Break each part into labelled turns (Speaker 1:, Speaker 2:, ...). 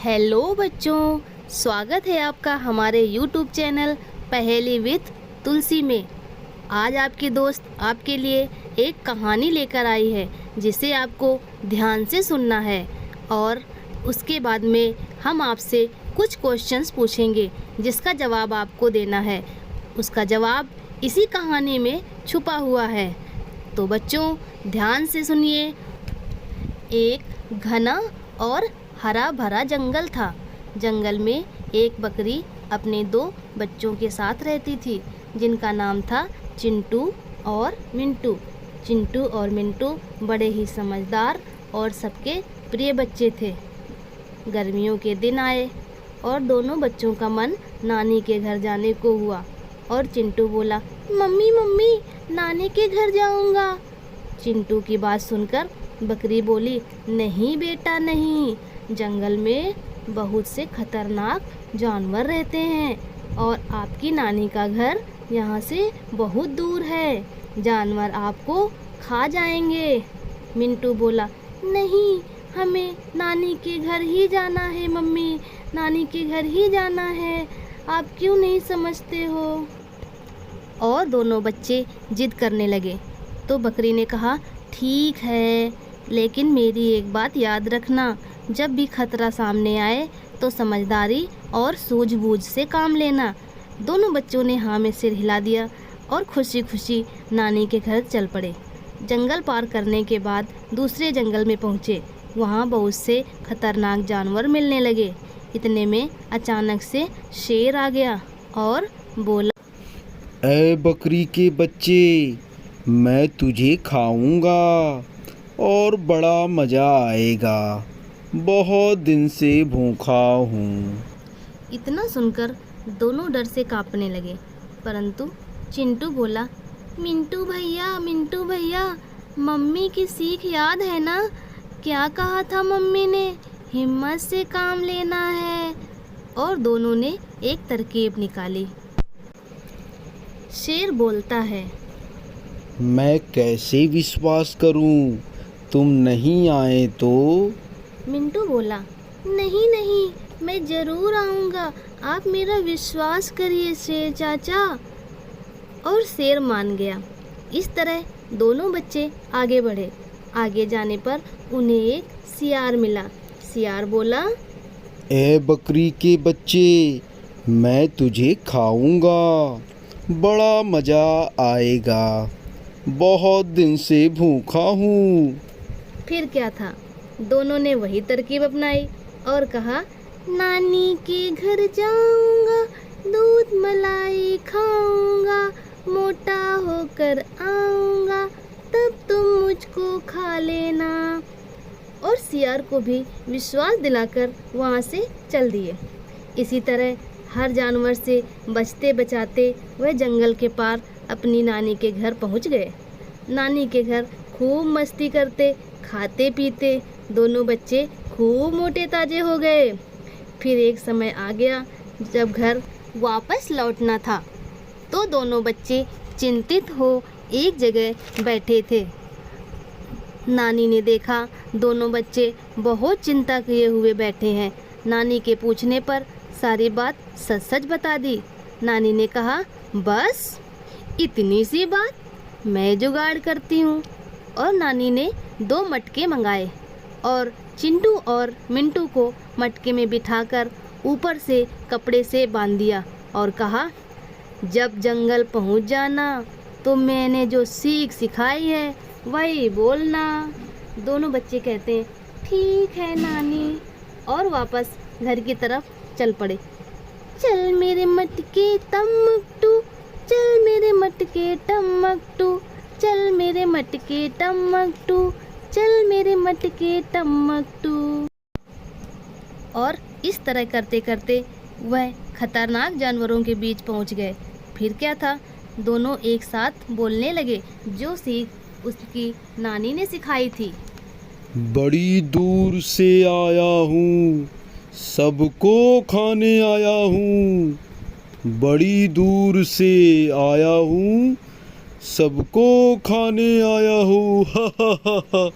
Speaker 1: Hello बच्चों, स्वागत है आपका हमारे यूट्यूब चैनल पहेली विथ तुलसी में। आज आपकी दोस्त आपके लिए एक कहानी लेकर आई है जिसे आपको ध्यान से सुनना है और उसके बाद में हम आपसे कुछ क्वेश्चंस पूछेंगे जिसका जवाब आपको देना है। उसका जवाब इसी कहानी में छुपा हुआ है। तो बच्चों ध्यान से सुनिए। एक घना और हरा भरा जंगल था। जंगल में एक बकरी अपने दो बच्चों के साथ रहती थी जिनका नाम था चिंटू और मिंटू। चिंटू और मिंटू बड़े ही समझदार और सबके प्रिय बच्चे थे। गर्मियों के दिन आए और दोनों बच्चों का मन नानी के घर जाने को हुआ और चिंटू बोला, मम्मी मम्मी नानी के घर जाऊंगा। चिंटू की बात सुनकर बकरी बोली, नहीं बेटा नहीं, जंगल में बहुत से खतरनाक जानवर रहते हैं और आपकी नानी का घर यहाँ से बहुत दूर है, जानवर आपको खा जाएंगे। मिंटू बोला, नहीं हमें नानी के घर ही जाना है मम्मी, नानी के घर ही जाना है, आप क्यों नहीं समझते हो। और दोनों बच्चे जिद करने लगे तो बकरी ने कहा, ठीक है, लेकिन मेरी एक बात याद रखना, जब भी खतरा सामने आए तो समझदारी और सूझबूझ से काम लेना। दोनों बच्चों ने हाँ में सिर हिला दिया और खुशी खुशी नानी के घर चल पड़े। जंगल पार करने के बाद दूसरे जंगल में पहुँचे। वहाँ बहुत से खतरनाक जानवर मिलने लगे। इतने में अचानक से शेर आ गया और बोला,
Speaker 2: ऐ बकरी के बच्चे, मैं तुझे खाऊंगा और बड़ा मज़ा आएगा, बहुत दिन से भूखा हूँ।
Speaker 1: इतना सुनकर दोनों डर से कांपने लगे, परंतु चिंटू बोला, मिंटू भैया, मम्मी की सीख याद है ना, क्या कहा था मम्मी ने, हिम्मत से काम लेना है। और दोनों ने एक तरकीब निकाली। शेर बोलता है,
Speaker 2: मैं कैसे विश्वास करूँ, तुम नहीं आए तो।
Speaker 1: मिंटू बोला, नहीं, मैं ज़रूर आऊँगा, आप मेरा विश्वास करिए शेर चाचा। और शेर मान गया। इस तरह दोनों बच्चे आगे बढ़े। आगे जाने पर उन्हें एक सियार मिला। सियार बोला,
Speaker 2: ऐ बकरी के बच्चे, मैं तुझे खाऊंगा, बड़ा मज़ा आएगा, बहुत दिन से भूखा हूँ।
Speaker 1: फिर क्या था, दोनों ने वही तरकीब अपनाई और कहा, नानी के घर जाऊंगा, दूध मलाई खाऊंगा, मोटा होकर आऊंगा, तब तुम मुझको खा लेना। और सियार को भी विश्वास दिलाकर वहाँ से चल दिए। इसी तरह हर जानवर से बचते बचाते वह जंगल के पार अपनी नानी के घर पहुँच गए। नानी के घर खूब मस्ती करते, खाते पीते दोनों बच्चे खूब मोटे ताजे हो गए। फिर एक समय आ गया जब घर वापस लौटना था, तो दोनों बच्चे चिंतित हो एक जगह बैठे थे। नानी ने देखा दोनों बच्चे बहुत चिंता किए हुए बैठे हैं। नानी के पूछने पर सारी बात सच सच बता दी। नानी ने कहा, बस इतनी सी बात, मैं जुगाड़ करती हूँ। और नानी ने 2 मटके मंगाए और चिंटू और मिंटू को मटके में बिठाकर ऊपर से कपड़े से बांध दिया और कहा, जब जंगल पहुँच जाना तो मैंने जो सीख सिखाई है वही बोलना। दोनों बच्चे कहते हैं, ठीक है नानी, और वापस घर की तरफ चल पड़े। चल मेरे मटके टमकटू, चल मेरे मटके टमकटू, चल मेरे मटके टमकटू, चल मेरे मटके टमकटू। और इस तरह करते करते वह खतरनाक जानवरों के बीच पहुंच गए। फिर क्या था, दोनों एक साथ बोलने लगे जो सीख उसकी नानी ने सिखाई थी।
Speaker 2: बड़ी दूर से आया हूँ, सबको खाने आया हूँ, बड़ी दूर से आया हूँ, सबको खाने आया हूँ। हा हा हा हा।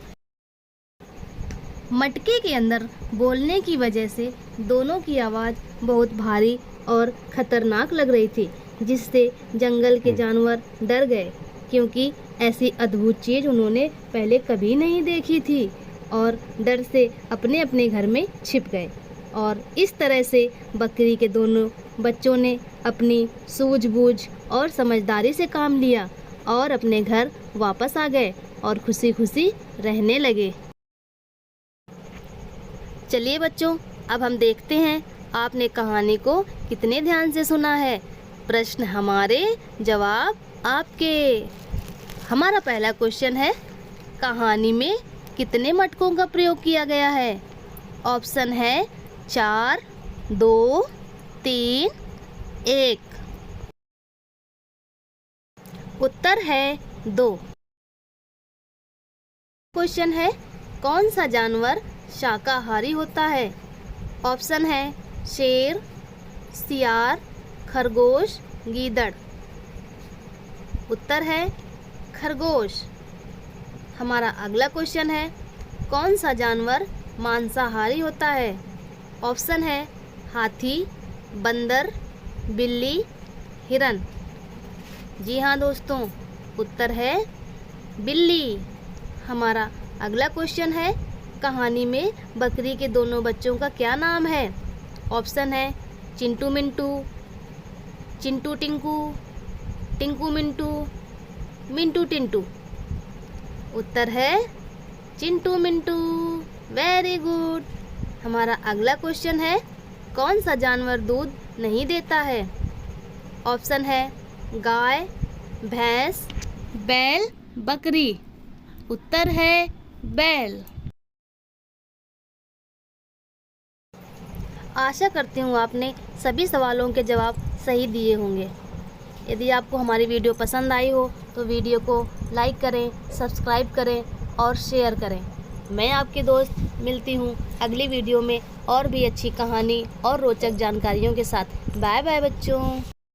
Speaker 1: मटके के अंदर बोलने की वजह से दोनों की आवाज़ बहुत भारी और ख़तरनाक लग रही थी, जिससे जंगल के जानवर डर गए, क्योंकि ऐसी अद्भुत चीज़ उन्होंने पहले कभी नहीं देखी थी और डर से अपने अपने घर में छिप गए। और इस तरह से बकरी के दोनों बच्चों ने अपनी सूझबूझ और समझदारी से काम लिया और अपने घर वापस आ गए और खुशी खुशी रहने लगे। चलिए बच्चों, अब हम देखते हैं आपने कहानी को कितने ध्यान से सुना है। प्रश्न हमारे, जवाब आपके। हमारा पहला क्वेश्चन है, कहानी में कितने मटकों का प्रयोग किया गया है? ऑप्शन है 4, 2, 3, 1। उत्तर है 2। क्वेश्चन है, कौन सा जानवर शाकाहारी होता है? ऑप्शन है शेर, सियार, खरगोश, गीदड़। उत्तर है खरगोश। हमारा अगला क्वेश्चन है, कौन सा जानवर मांसाहारी होता है? ऑप्शन है हाथी, बंदर, बिल्ली, हिरन। जी हाँ दोस्तों, उत्तर है बिल्ली। हमारा अगला क्वेश्चन है, कहानी में बकरी के दोनों बच्चों का क्या नाम है? ऑप्शन है चिंटू मिंटू, चिंटू टिंकू, टिंकू मिंटू, मिंटू टिंटू। उत्तर है चिंटू मिंटू। Very good. हमारा अगला क्वेश्चन है, कौन सा जानवर दूध नहीं देता है? ऑप्शन है गाय, भैंस, बैल, बकरी। उत्तर है बैल। आशा करती हूँ आपने सभी सवालों के जवाब सही दिए होंगे। यदि आपको हमारी वीडियो पसंद आई हो तो वीडियो को लाइक करें, सब्सक्राइब करें और शेयर करें। मैं आपकी दोस्त मिलती हूँ अगली वीडियो में और भी अच्छी कहानी और रोचक जानकारियों के साथ। बाय बाय बच्चों।